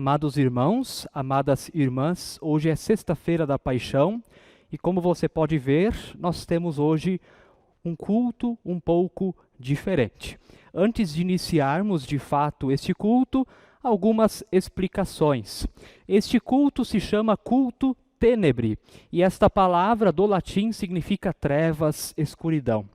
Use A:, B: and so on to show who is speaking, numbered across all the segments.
A: Amados irmãos, amadas irmãs, hoje é sexta-feira da Paixão e como você pode ver, nós temos hoje um culto um pouco diferente. Antes de iniciarmos de fato este culto, algumas explicações. Este culto se chama culto tenebre, e esta palavra do latim significa trevas, escuridão.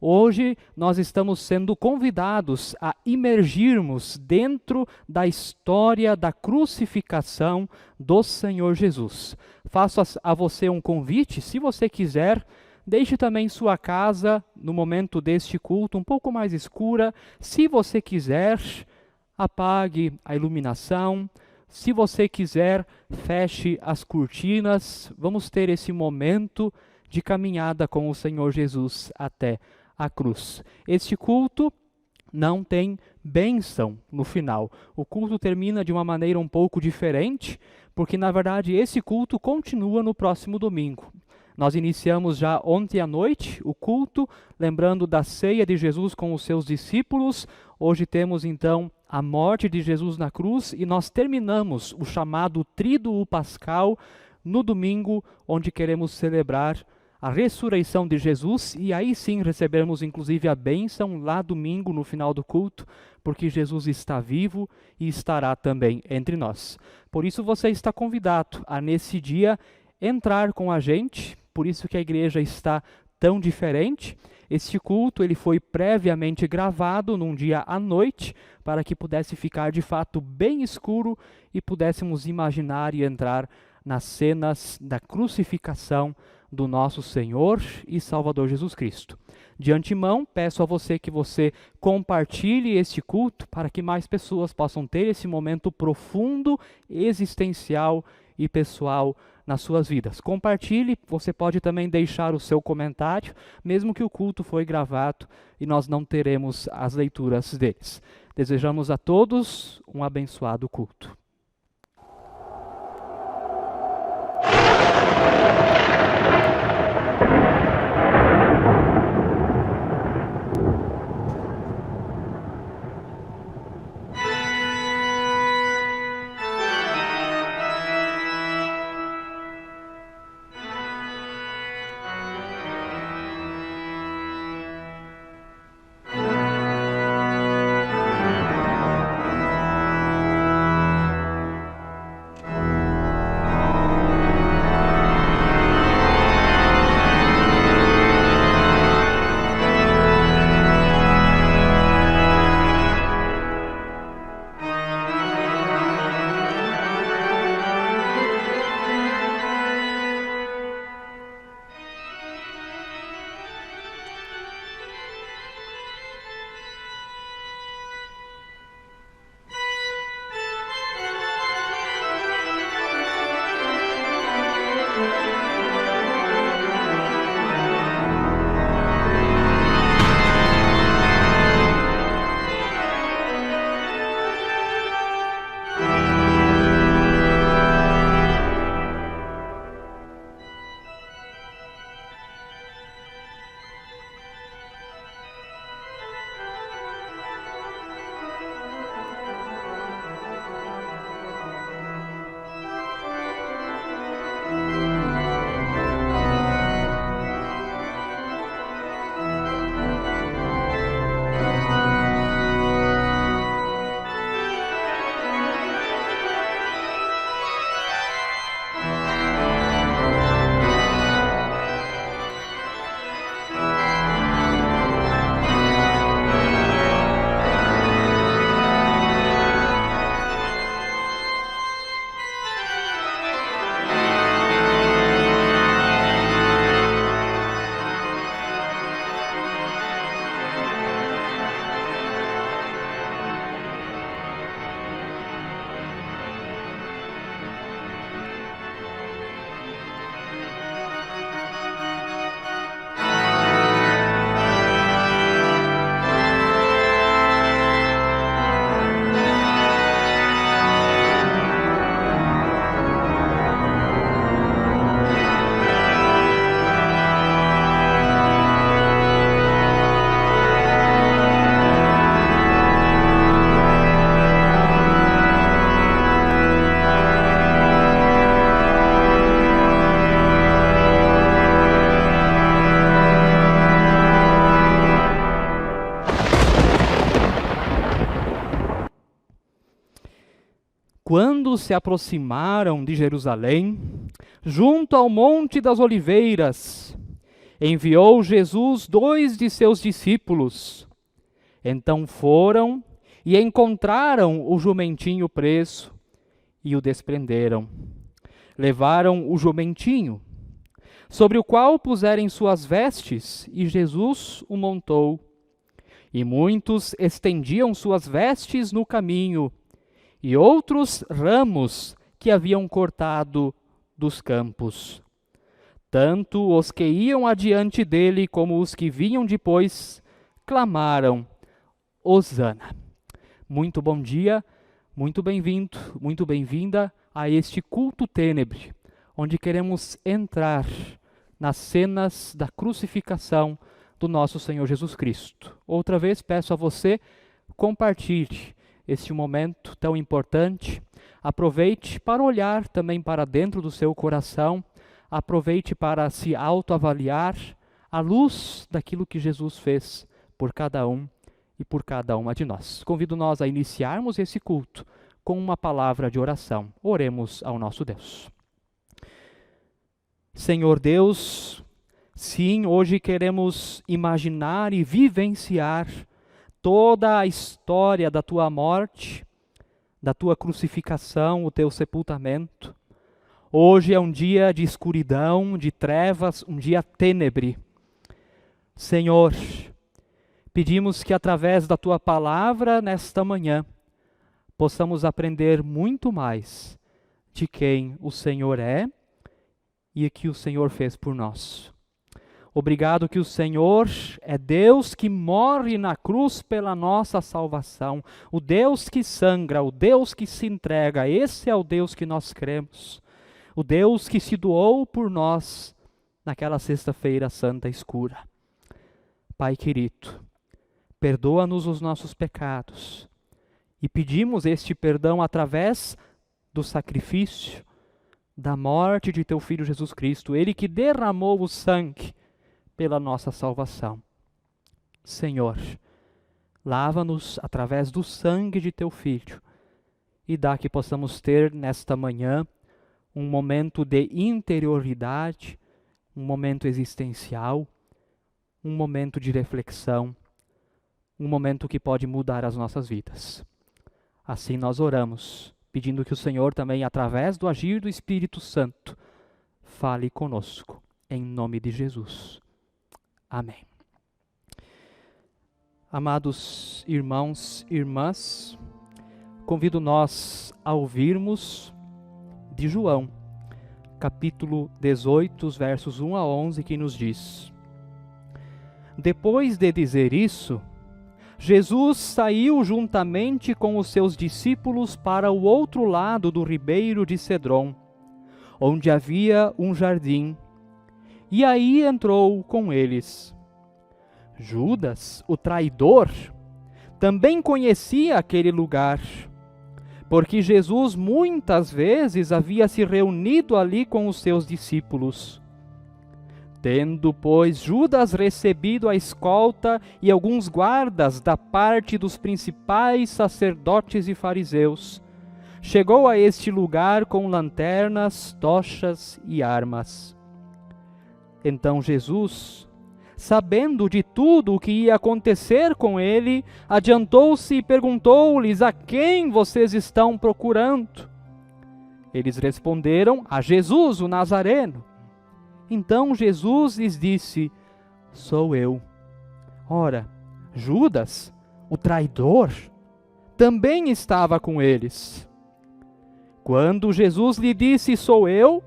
A: Hoje nós estamos sendo convidados a imergirmos dentro da história da crucificação do Senhor Jesus. Faço a você um convite, se você quiser, deixe também sua casa no momento deste culto um pouco mais escura. Se você quiser, apague a iluminação. Se você quiser, feche as cortinas. Vamos ter esse momento de caminhada com o Senhor Jesus até a cruz. Este culto não tem bênção no final. O culto termina de uma maneira um pouco diferente, porque na verdade esse culto continua no próximo domingo. Nós iniciamos já ontem à noite o culto, lembrando da ceia de Jesus com os seus discípulos. Hoje temos então a morte de Jesus na cruz e nós terminamos o chamado Tríduo Pascal no domingo, onde queremos celebrar a ressurreição de Jesus e aí sim recebermos inclusive a bênção lá domingo no final do culto, porque Jesus está vivo e estará também entre nós. Por isso você está convidado a nesse dia entrar com a gente, por isso que a igreja está tão diferente. Este culto ele foi previamente gravado num dia à noite, para que pudesse ficar de fato bem escuro e pudéssemos imaginar e entrar nas cenas da crucificação do nosso Senhor e Salvador Jesus Cristo. De antemão, peço a você que você compartilhe este culto para que mais pessoas possam ter esse momento profundo, existencial e pessoal nas suas vidas. Compartilhe, você pode também deixar o seu comentário, mesmo que o culto foi gravado e nós não teremos as leituras deles. Desejamos a todos um abençoado culto. quando se aproximaram de Jerusalém, junto ao Monte das Oliveiras, enviou Jesus 2 de seus discípulos. Então foram e encontraram o jumentinho preso e o desprenderam. Levaram o jumentinho, sobre o qual puserem suas vestes, e Jesus o montou. E muitos estendiam suas vestes no caminho, e outros ramos que haviam cortado dos campos. Tanto os que iam adiante dele como os que vinham depois clamaram: Hosana. Muito bom dia, muito bem-vindo, muito bem-vinda a este culto tênebre, onde queremos entrar nas cenas da crucificação do nosso Senhor Jesus Cristo. Outra vez peço a você, compartilhe este momento tão importante, aproveite para olhar também para dentro do seu coração, aproveite para se autoavaliar à luz daquilo que Jesus fez por cada um e por cada uma de nós. Convido nós a iniciarmos esse culto com uma palavra de oração. Oremos ao nosso Deus. Senhor Deus, sim, hoje queremos imaginar e vivenciar toda a história da tua morte, da tua crucificação, o teu sepultamento. Hoje é um dia de escuridão, de trevas, um dia tênebre. Senhor, pedimos que através da tua palavra nesta manhã possamos aprender muito mais de quem o Senhor é e o que o Senhor fez por nós. Obrigado que o Senhor é Deus que morre na cruz pela nossa salvação, o Deus que sangra, o Deus que se entrega. Esse é o Deus que nós cremos, o Deus que se doou por nós naquela sexta-feira santa escura. Pai querido, perdoa-nos os nossos pecados e pedimos este perdão através do sacrifício, da morte de teu Filho Jesus Cristo, Ele que derramou o sangue pela nossa salvação. Senhor, lava-nos através do sangue de teu Filho e dá que possamos ter nesta manhã um momento de interioridade, um momento existencial, um momento de reflexão, um momento que pode mudar as nossas vidas. Assim nós oramos, pedindo que o Senhor também, através do agir do Espírito Santo, fale conosco, em nome de Jesus. Amém. Amados irmãos e irmãs, convido nós a ouvirmos de João, capítulo 18, os versos 1 a 11, que nos diz: Depois de dizer isso, Jesus saiu juntamente com os seus discípulos para o outro lado do ribeiro de Cedron, onde havia um jardim, e aí entrou com eles. Judas, o traidor, também conhecia aquele lugar, porque Jesus muitas vezes havia se reunido ali com os seus discípulos. Tendo, pois, Judas recebido a escolta e alguns guardas da parte dos principais sacerdotes e fariseus, chegou a este lugar com lanternas, tochas e armas. Então Jesus, sabendo de tudo o que ia acontecer com ele, adiantou-se e perguntou-lhes: a quem vocês estão procurando? Eles responderam: a Jesus, o Nazareno. Então Jesus lhes disse: sou eu. Ora, Judas, o traidor, também estava com eles. Quando Jesus lhe disse: sou eu,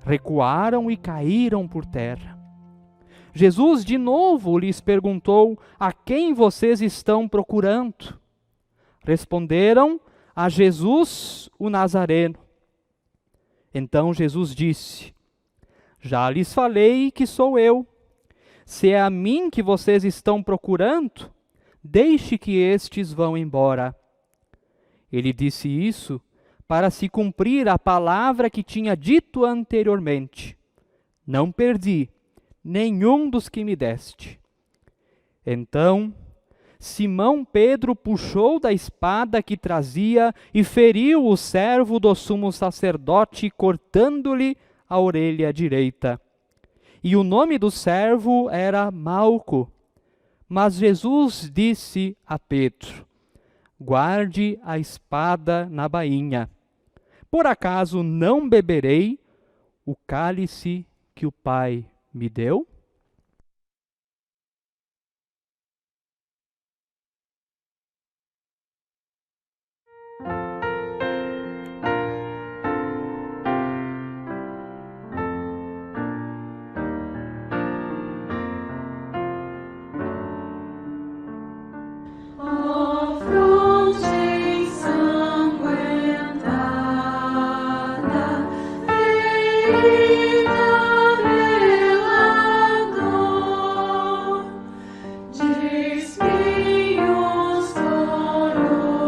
A: recuaram e caíram por terra. Jesus de novo lhes perguntou: a quem vocês estão procurando? Responderam: a Jesus, o Nazareno. Então Jesus disse: já lhes falei que sou eu. Se é a mim que vocês estão procurando, deixe que estes vão embora. Ele disse isso para se cumprir a palavra que tinha dito anteriormente: não perdi nenhum dos que me deste. Então Simão Pedro puxou da espada que trazia e feriu o servo do sumo sacerdote, cortando-lhe a orelha direita. E o nome do servo era Malco. Mas Jesus disse a Pedro: guarde a espada na bainha. Por acaso não beberei o cálice que o Pai me deu?
B: A fronte ensanguentada, ferida pela dor, de espinhos coroada,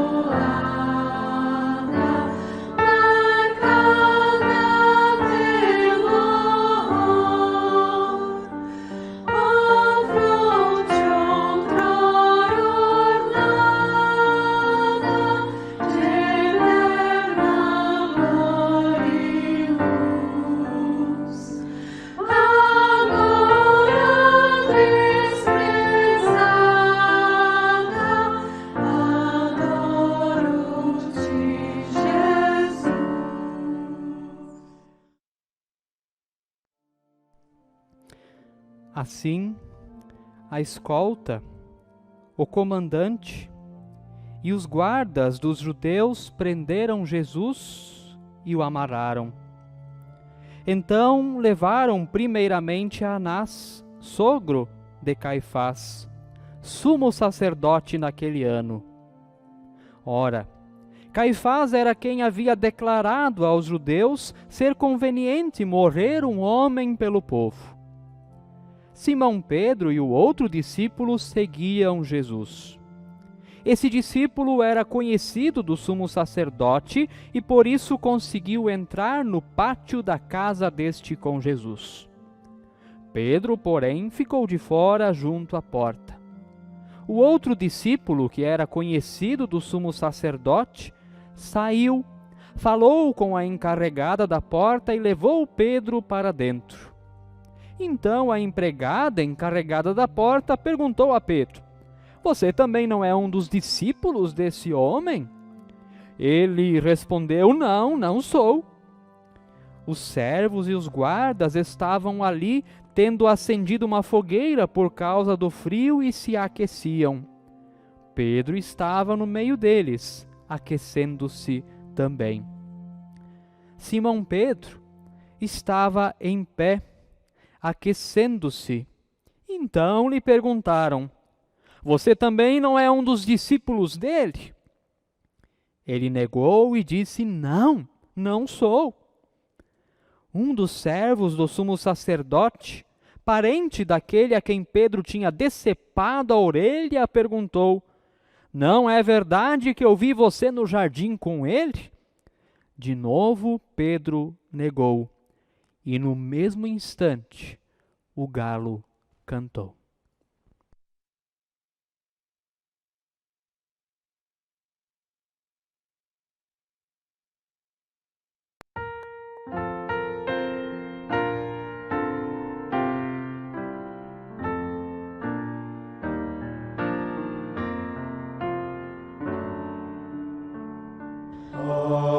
B: marcada pelo horror. A fronte outrora ornada de eterna glória e luz, agora desprezada, adoro-te, Jesus.
A: Assim, a escolta, o comandante e os guardas dos judeus prenderam Jesus e o amarraram. Então levaram primeiramente a Anás, sogro de Caifás, sumo sacerdote naquele ano. Ora, Caifás era quem havia declarado aos judeus ser conveniente morrer um homem pelo povo. Simão Pedro e o outro discípulo seguiam Jesus. Esse discípulo era conhecido do sumo sacerdote e por isso conseguiu entrar no pátio da casa deste com Jesus. Pedro, porém, ficou de fora junto à porta. O outro discípulo, que era conhecido do sumo sacerdote, saiu, falou com a encarregada da porta e levou Pedro para dentro. Então a empregada encarregada da porta perguntou a Pedro: você também não é um dos discípulos desse homem? Ele respondeu: não, não sou. Os servos e os guardas estavam ali, tendo acendido uma fogueira por causa do frio e se aqueciam. Pedro estava no meio deles, aquecendo-se também. Simão Pedro estava em pé, aquecendo-se. Então lhe perguntaram: você também não é um dos discípulos dele? Ele negou e disse: não, não sou. Um dos servos do sumo sacerdote, parente daquele a quem Pedro tinha decepado a orelha, perguntou: não é verdade que eu vi você no jardim com ele? De novo Pedro negou, e no mesmo instante o galo cantou.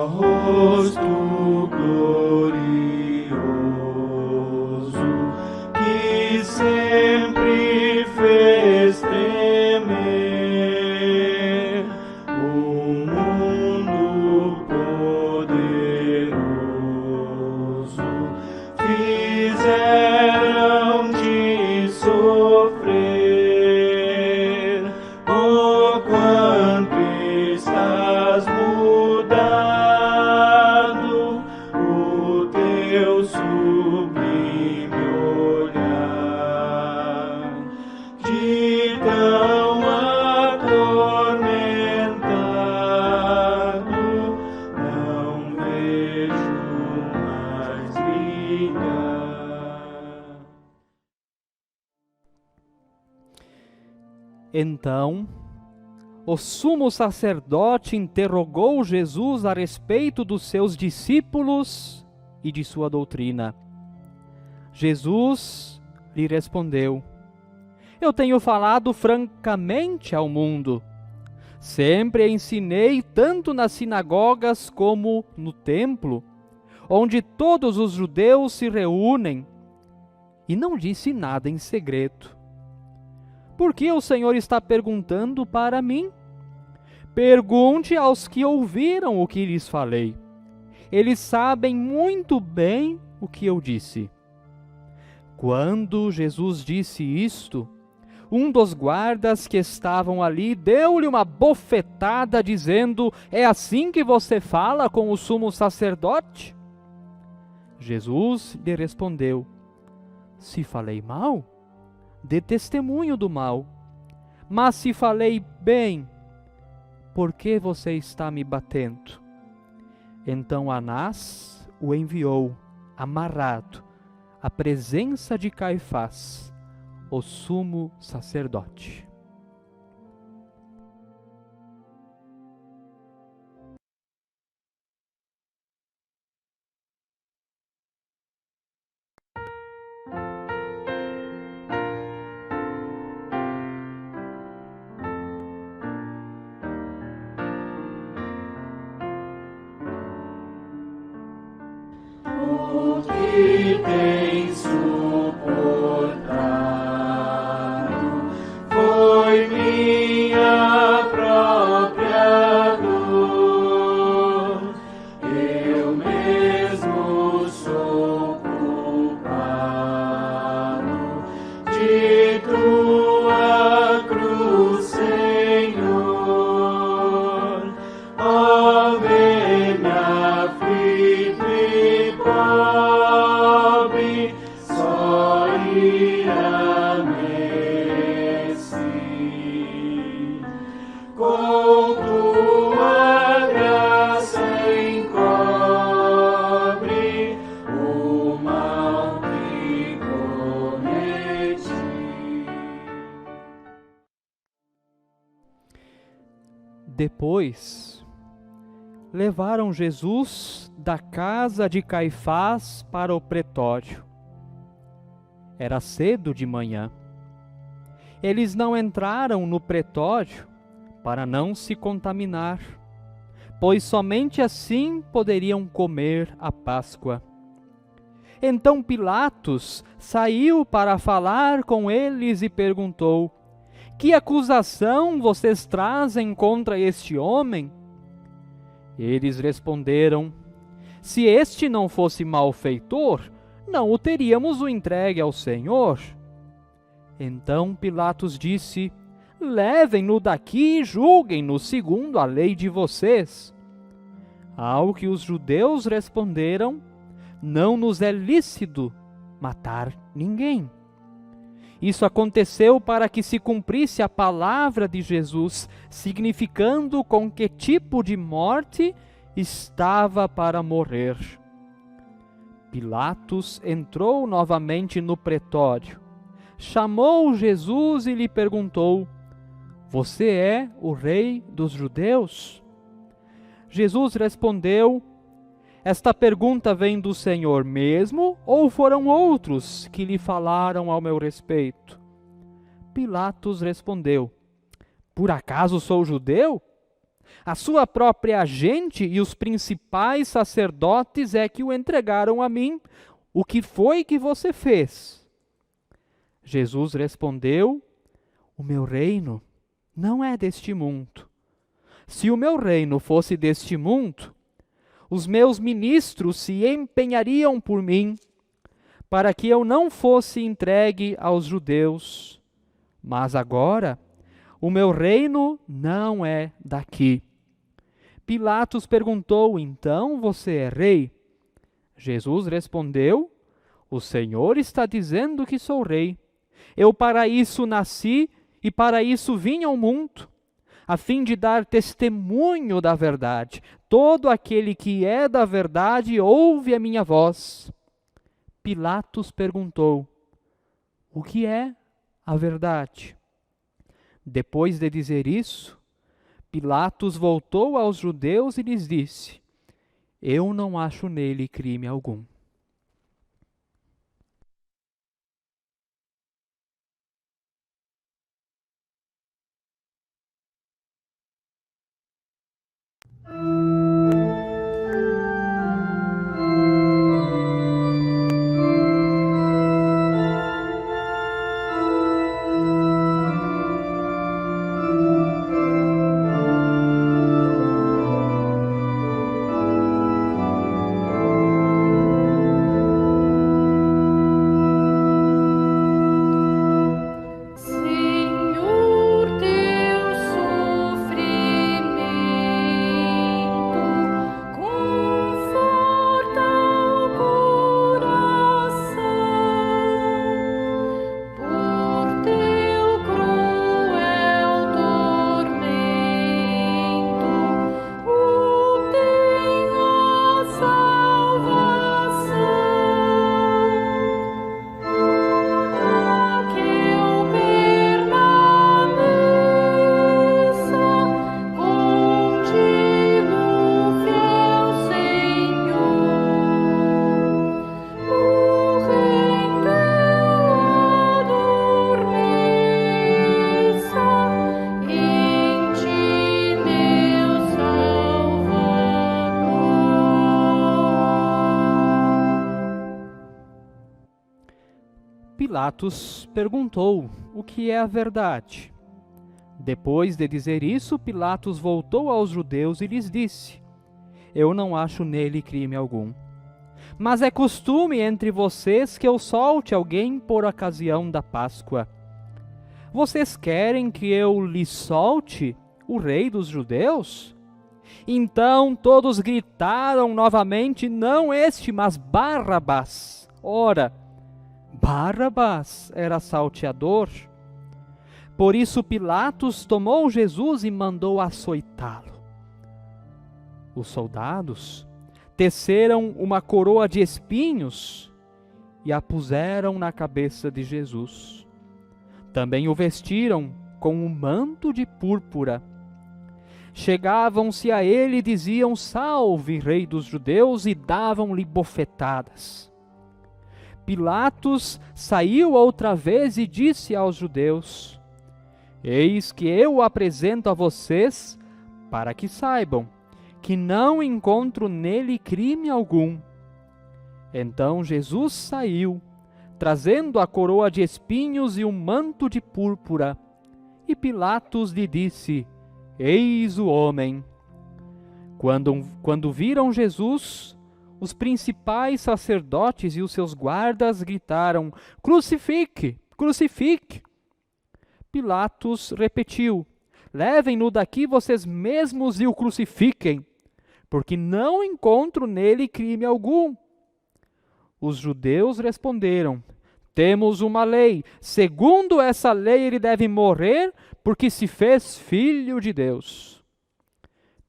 B: Rosto glorioso, que sempre fez tremer o mundo poderoso, fizeram-te sofrer, oh, quanto estás mudado, o teu sublime olhar, de tão atormentado, não vejo mais brilhar.
A: Então o sumo sacerdote interrogou Jesus a respeito dos seus discípulos e de sua doutrina. Jesus lhe respondeu: eu tenho falado francamente ao mundo. Sempre ensinei tanto nas sinagogas como no templo, onde todos os judeus se reúnem, e não disse nada em segredo. Por que o Senhor está perguntando para mim? Pergunte aos que ouviram o que lhes falei. Eles sabem muito bem o que eu disse. Quando Jesus disse isto, um dos guardas que estavam ali deu-lhe uma bofetada, dizendo: é assim que você fala com o sumo sacerdote? Jesus lhe respondeu: se falei mal, dê testemunho do mal. Mas se falei bem, por que você está me batendo? Então Anás o enviou, amarrado, à presença de Caifás, o sumo sacerdote.
B: O que tem suportado foi minha própria dor. Eu mesmo sou culpado de tua cruz, Senhor. Ó, vem-me aflito e pobre, só ira mereci. Com tua graça encobre o mal que cometi.
A: Depois, levaram Jesus da casa de Caifás para o pretório. Era cedo de manhã. Eles não entraram no pretório para não se contaminar, pois somente assim poderiam comer a Páscoa. Então Pilatos saiu para falar com eles e perguntou: que acusação vocês trazem contra este homem? Eles responderam: se este não fosse malfeitor, não o teríamos o entregue ao Senhor. Então Pilatos disse: levem-no daqui e julguem-no segundo a lei de vocês. Ao que os judeus responderam: não nos é lícito matar ninguém. Isso aconteceu para que se cumprisse a palavra de Jesus, significando com que tipo de morte estava para morrer. Pilatos entrou novamente no pretório, chamou Jesus e lhe perguntou: você é o rei dos judeus? Jesus respondeu: esta pergunta vem do Senhor mesmo, ou foram outros que lhe falaram ao meu respeito? Pilatos respondeu: por acaso sou judeu? A sua própria gente e os principais sacerdotes é que o entregaram a mim. O que foi que você fez? Jesus respondeu: o meu reino não é deste mundo. Se o meu reino fosse deste mundo, os meus ministros se empenhariam por mim, para que eu não fosse entregue aos judeus. Mas agora, o meu reino não é daqui. Pilatos perguntou: então você é rei? Jesus respondeu: o Senhor está dizendo que sou rei. Eu para isso nasci e para isso vim ao mundo, a fim de dar testemunho da verdade. Todo aquele que é da verdade ouve a minha voz. Pilatos perguntou: o que é a verdade? Depois de dizer isso, Pilatos voltou aos judeus e lhes disse: Eu não acho nele crime algum.
C: Senhor, teu sofrimento conforta o coração, por teu cruel tormento obtém a salvação. Que eu permaneça contigo, fiel Senhor, morrendo eu adormeça em ti, meu Salvador.
A: Pilatos perguntou: O que é a verdade? Depois de dizer isso, Pilatos voltou aos judeus e lhes disse: Eu não acho nele crime algum. Mas é costume entre vocês que eu solte alguém por ocasião da Páscoa. Vocês querem que eu lhes solte o rei dos judeus? Então todos gritaram novamente: Não este, mas Barrabás. Ora, Barrabás era salteador. Por isso Pilatos tomou Jesus e mandou açoitá-lo. Os soldados teceram uma coroa de espinhos e a puseram na cabeça de Jesus. Também o vestiram com um manto de púrpura. Chegavam-se a ele e diziam: Salve, rei dos judeus, e davam-lhe bofetadas. Pilatos saiu outra vez e disse aos judeus: Eis que eu o apresento a vocês para que saibam que não encontro nele crime algum. Então Jesus saiu, trazendo a coroa de espinhos e um manto de púrpura. E Pilatos lhe disse: Eis o homem. Quando viram Jesus, os principais sacerdotes e os seus guardas gritaram: Crucifique! Crucifique! Pilatos repetiu: Levem-no daqui vocês mesmos e o crucifiquem, porque não encontro nele crime algum. Os judeus responderam: Temos uma lei. Segundo essa lei, ele deve morrer, porque se fez filho de Deus.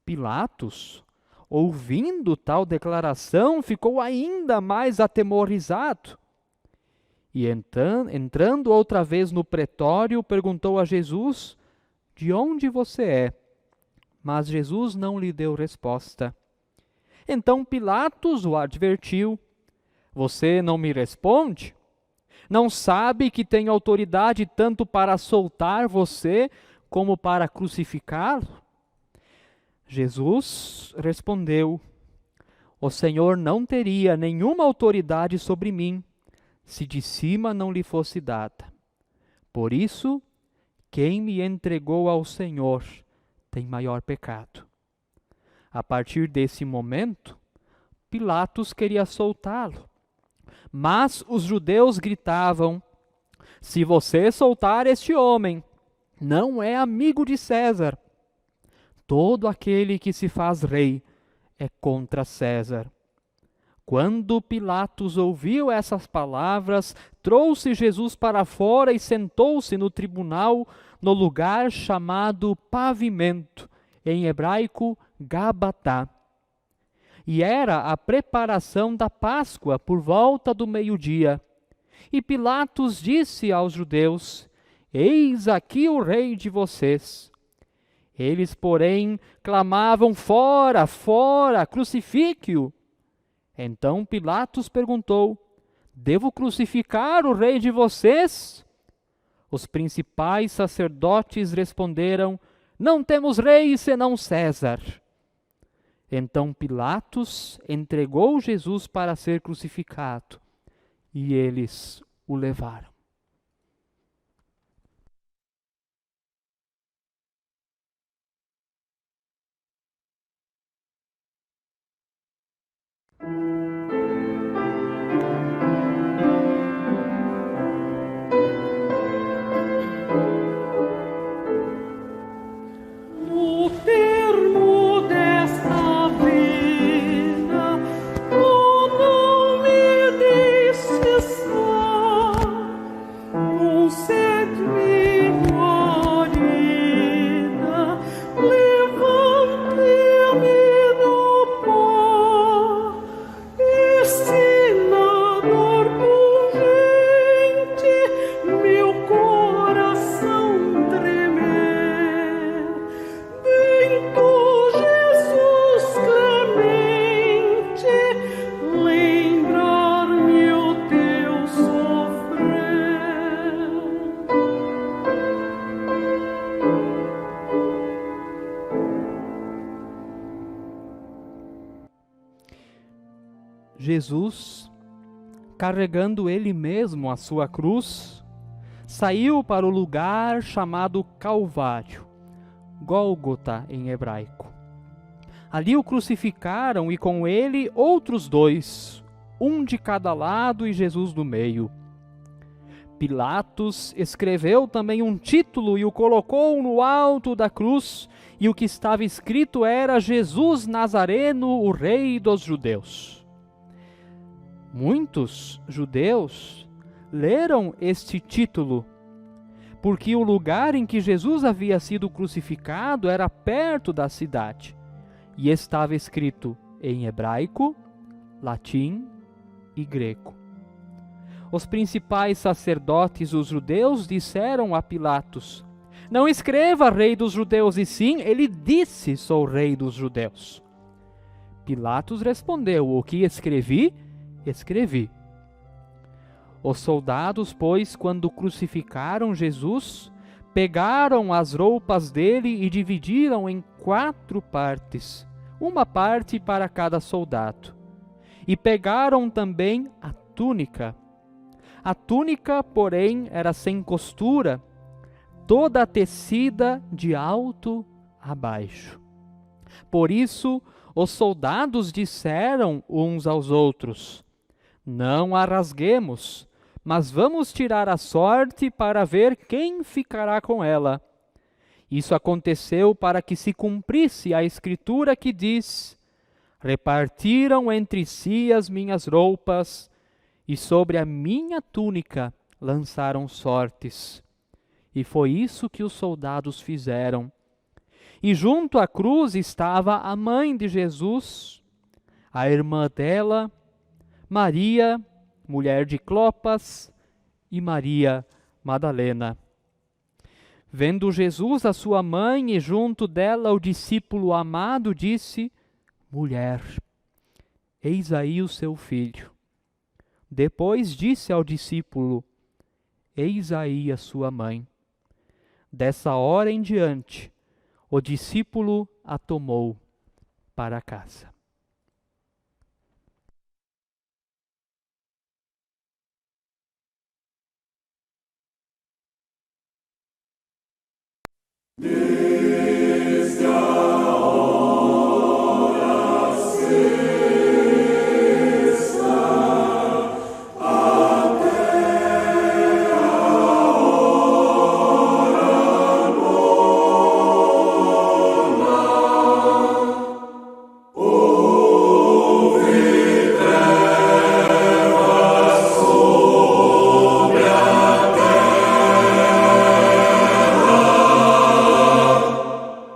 A: Pilatos, ouvindo tal declaração, ficou ainda mais atemorizado. E entrando outra vez no pretório, perguntou a Jesus: De onde você é? Mas Jesus não lhe deu resposta. Então Pilatos o advertiu: Você não me responde? Não sabe que tenho autoridade tanto para soltar você como para crucificá-lo? Jesus respondeu: O Senhor não teria nenhuma autoridade sobre mim, se de cima não lhe fosse dada. Por isso, quem me entregou ao Senhor tem maior pecado. A partir desse momento, Pilatos queria soltá-lo. Mas os judeus gritavam: Se você soltar este homem, não é amigo de César. Todo aquele que se faz rei é contra César. Quando Pilatos ouviu essas palavras, trouxe Jesus para fora e sentou-se no tribunal, no lugar chamado Pavimento, em hebraico Gabatá. E era a preparação da Páscoa por volta do meio-dia. E Pilatos disse aos judeus: Eis aqui o rei de vocês. Eles, porém, clamavam: fora, fora, crucifique-o. Então Pilatos perguntou: devo crucificar o rei de vocês? Os principais sacerdotes responderam: não temos rei senão César. Então Pilatos entregou Jesus para ser crucificado, e eles o levaram.
B: No termo desta vida, tu não me deixes só, concede-me guarida, levante-me do pó, ensinador pungente, meu coração tremer. Bendito Jesus clemente, lembrar-me o teu sofrer.
A: Jesus, carregando ele mesmo a sua cruz, saiu para o lugar chamado Calvário, Gólgota em hebraico. Ali o crucificaram e com ele outros dois, um de cada lado e Jesus no meio. Pilatos escreveu também um título e o colocou no alto da cruz, e o que estava escrito era: Jesus Nazareno, o Rei dos Judeus. Muitos judeus leram este título, porque o lugar em que Jesus havia sido crucificado era perto da cidade, e estava escrito em hebraico, latim e grego. Os principais sacerdotes, os judeus, disseram a Pilatos: não escreva Rei dos Judeus, e sim, ele disse: sou Rei dos Judeus. Pilatos respondeu: o que escrevi, escrevi. Os soldados, pois, quando crucificaram Jesus, pegaram as roupas dele e dividiram em 4 partes, uma parte para cada soldado. E pegaram também a túnica. A túnica, porém, era sem costura, toda tecida de alto a baixo. Por isso, os soldados disseram uns aos outros: não a rasguemos, mas vamos tirar a sorte para ver quem ficará com ela. Isso aconteceu para que se cumprisse a escritura que diz: repartiram entre si as minhas roupas, e sobre a minha túnica lançaram sortes. E foi isso que os soldados fizeram. E junto à cruz estava a mãe de Jesus, a irmã dela, Maria, mulher de Clopas, e Maria Madalena. Vendo Jesus a sua mãe e junto dela o discípulo amado, disse: mulher, eis aí o seu filho. Depois disse ao discípulo: eis aí a sua mãe. Dessa hora em diante, o discípulo a tomou para casa.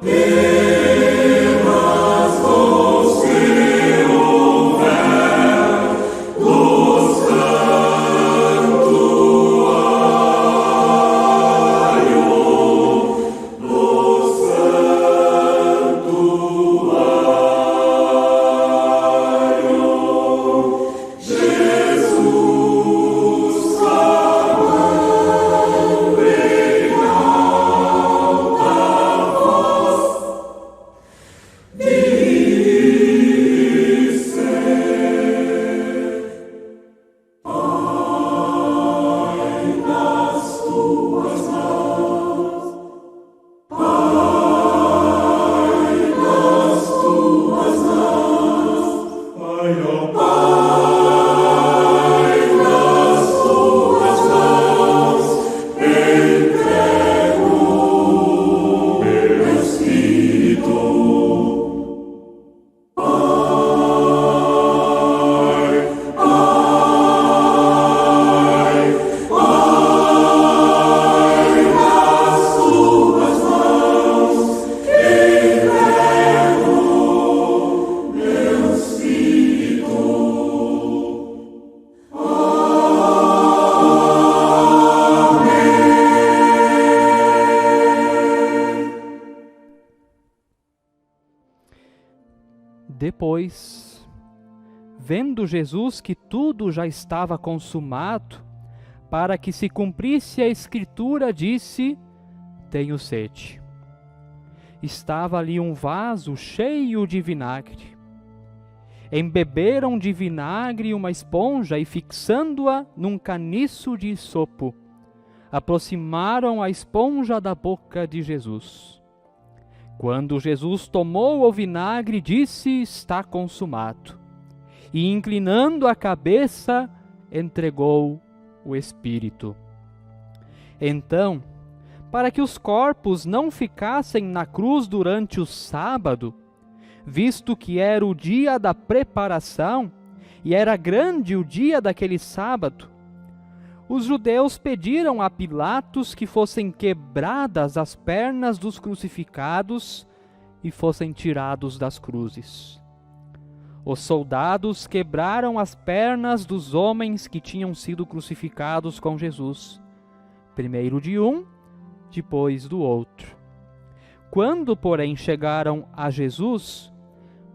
B: Irmãos
A: depois, vendo Jesus que tudo já estava consumado, para que se cumprisse a Escritura, disse: tenho sede. Estava ali um vaso cheio de vinagre. Embeberam de vinagre uma esponja e, fixando-a num caniço de isopo, aproximaram a esponja da boca de Jesus. Quando Jesus tomou o vinagre, disse: está consumado. E, inclinando a cabeça, entregou o Espírito. Então, para que os corpos não ficassem na cruz durante o sábado, visto que era o dia da preparação e era grande o dia daquele sábado, os judeus pediram a Pilatos que fossem quebradas as pernas dos crucificados e fossem tirados das cruzes. Os soldados quebraram as pernas dos homens que tinham sido crucificados com Jesus, primeiro de um, depois do outro. Quando, porém, chegaram a Jesus,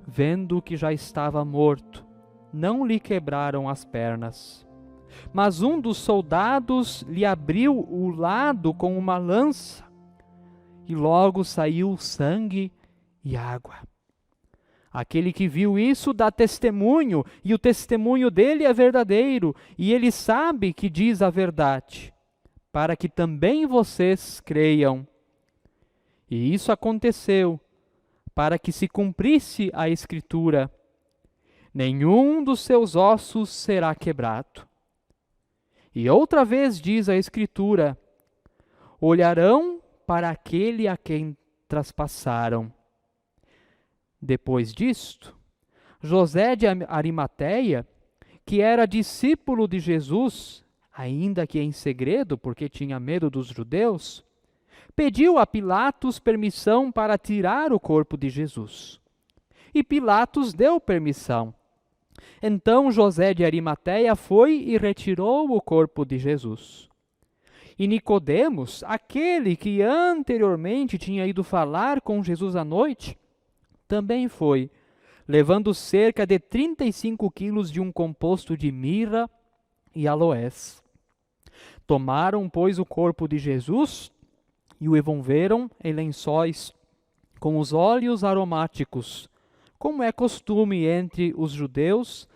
A: vendo que já estava morto, não lhe quebraram as pernas. Mas um dos soldados lhe abriu o lado com uma lança, e logo saiu sangue e água. Aquele que viu isso dá testemunho, e o testemunho dele é verdadeiro, e ele sabe que diz a verdade, para que também vocês creiam. E isso aconteceu para que se cumprisse a Escritura: nenhum dos seus ossos será quebrado. E outra vez diz a Escritura: olharão para aquele a quem traspassaram. Depois disto, José de Arimateia, que era discípulo de Jesus, ainda que em segredo, porque tinha medo dos judeus, pediu a Pilatos permissão para tirar o corpo de Jesus. E Pilatos deu permissão. Então José de Arimateia foi e retirou o corpo de Jesus. E Nicodemos, aquele que anteriormente tinha ido falar com Jesus à noite, também foi, levando cerca de 35 quilos de um composto de mirra e aloés. Tomaram, pois, o corpo de Jesus e o envolveram em lençóis com os óleos aromáticos, como é costume entre os judeus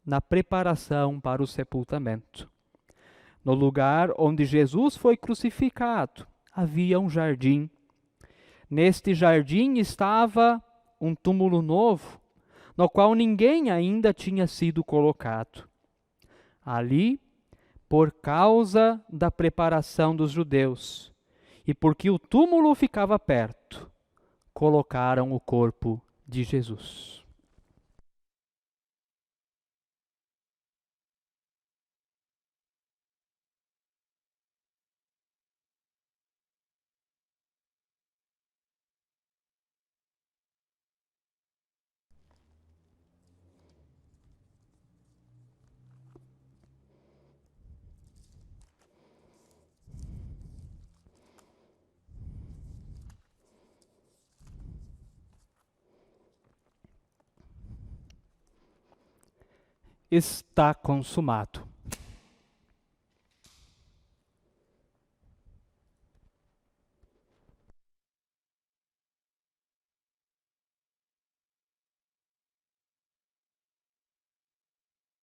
A: na preparação para o sepultamento. No lugar onde Jesus foi crucificado, havia um jardim. Neste jardim estava um túmulo novo, no qual ninguém ainda tinha sido colocado. Ali, por causa da preparação dos judeus, e porque o túmulo ficava perto, colocaram o corpo de Jesus. Está consumado.